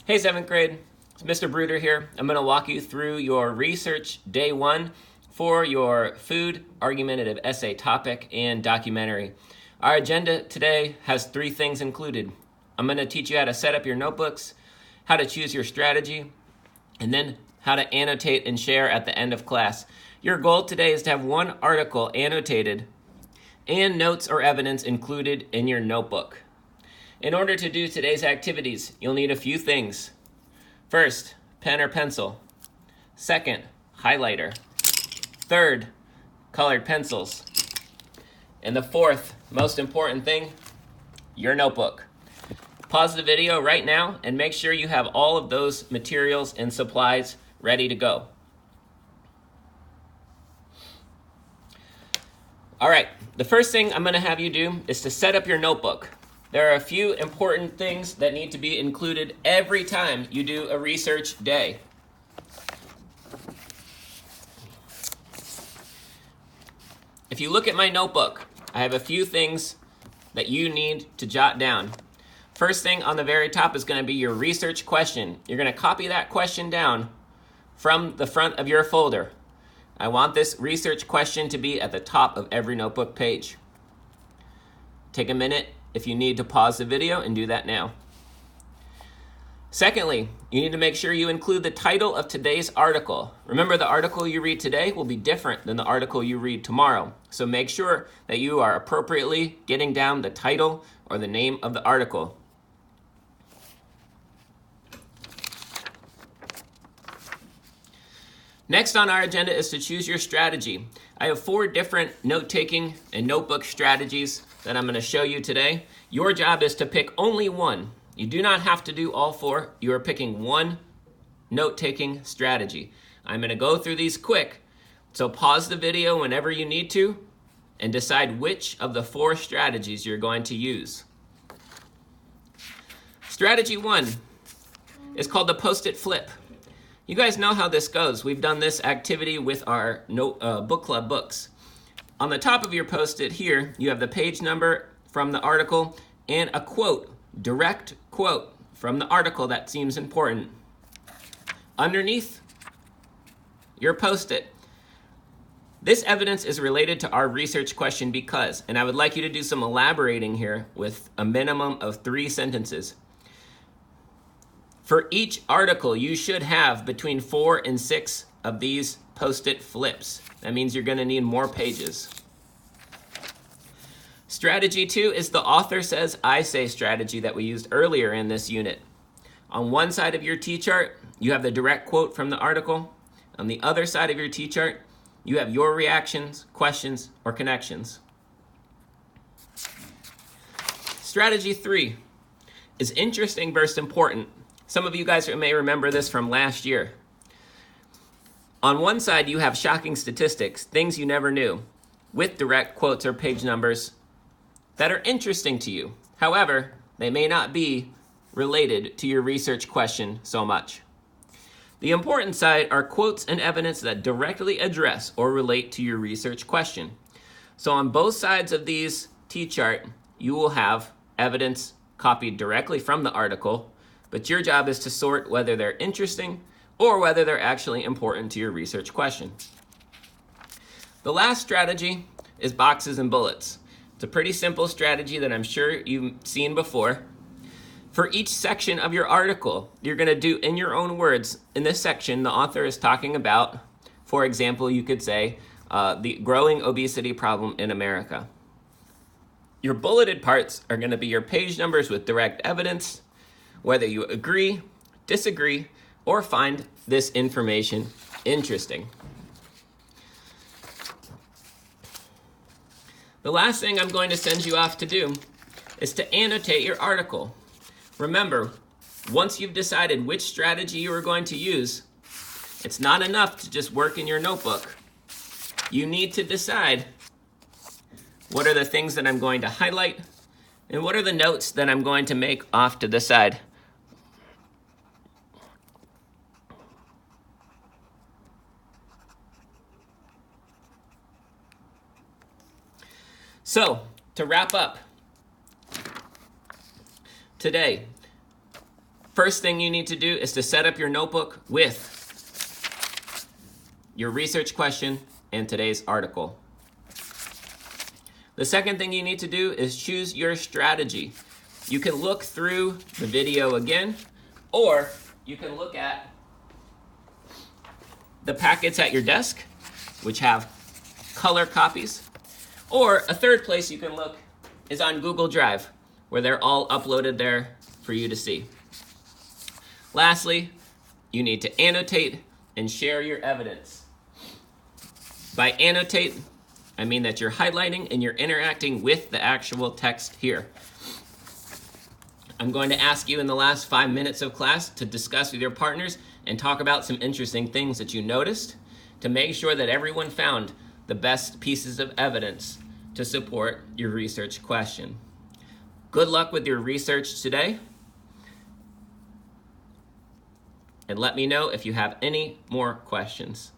Hey 7th grade, it's Mr. Bruder here. I'm going to walk you through your research day 1 for your food, argumentative essay topic, and documentary. Our agenda today has 3 things included. I'm going to teach you how to set up your notebooks, how to choose your strategy, and then how to annotate and share at the end of class. Your goal today is to have one article annotated and notes or evidence included in your notebook. In order to do today's activities, you'll need a few things. First, pen or pencil. Second, highlighter. Third, colored pencils. And the fourth, most important thing, your notebook. Pause the video right now and make sure you have all of those materials and supplies ready to go. All right, the first thing I'm going to have you do is to set up your notebook. There are a few important things that need to be included every time you do a research day. If you look at my notebook, I have a few things that you need to jot down. First thing on the very top is going to be your research question. You're going to copy that question down from the front of your folder. I want this research question to be at the top of every notebook page. Take a minute if you need to pause the video and do that now. Secondly, you need to make sure you include the title of today's article. Remember, the article you read today will be different than the article you read tomorrow. So make sure that you are appropriately getting down the title or the name of the article. Next on our agenda is to choose your strategy. I have 4 different note-taking and notebook strategies that I'm going to show you today. Your job is to pick only one. You do not have to do all 4. You are picking one note-taking strategy. I'm going to go through these quick, so pause the video whenever you need to and decide which of the 4 strategies you're going to use. Strategy 1 is called the Post-it flip. You guys know how this goes. We've done this activity with our book club books. On the top of your Post-it here, you have the page number from the article and a quote, direct quote from the article that seems important. Underneath your Post-it, this evidence is related to our research question because, and I would like you to do some elaborating here with a minimum of 3 sentences. For each article, you should have between 4 and 6 of these Post-it flips. That means you're going to need more pages. Strategy 2 is the author says, I say strategy that we used earlier in this unit. On one side of your T-chart, you have the direct quote from the article. On the other side of your T-chart, you have your reactions, questions, or connections. Strategy 3 is interesting versus important. Some of you guys may remember this from last year. On one side, you have shocking statistics, things you never knew, with direct quotes or page numbers that are interesting to you. However, they may not be related to your research question so much. The important side are quotes and evidence that directly address or relate to your research question. So on both sides of these T-chart, you will have evidence copied directly from the article, but your job is to sort whether they're interesting or whether they're actually important to your research question. The last strategy is boxes and bullets. It's a pretty simple strategy that I'm sure you've seen before. For each section of your article, you're going to do in your own words. In this section, the author is talking about, for example, you could say, the growing obesity problem in America. Your bulleted parts are going to be your page numbers with direct evidence, whether you agree, disagree, or find this information interesting. The last thing I'm going to send you off to do is to annotate your article. Remember, once you've decided which strategy you are going to use, it's not enough to just work in your notebook. You need to decide what are the things that I'm going to highlight and what are the notes that I'm going to make off to the side. So, to wrap up today, First thing you need to do is to set up your notebook with your research question and today's article. The second thing you need to do is choose your strategy. You can look through the video again, or you can look at the packets at your desk, which have color copies. Or a third place you can look is on Google Drive, where they're all uploaded there for you to see. Lastly, you need to annotate and share your evidence. By annotate, I mean that you're highlighting and you're interacting with the actual text here. I'm going to ask you in the last 5 minutes of class to discuss with your partners and talk about some interesting things that you noticed to make sure that everyone found the best pieces of evidence to support your research question. Good luck with your research today. And let me know if you have any more questions.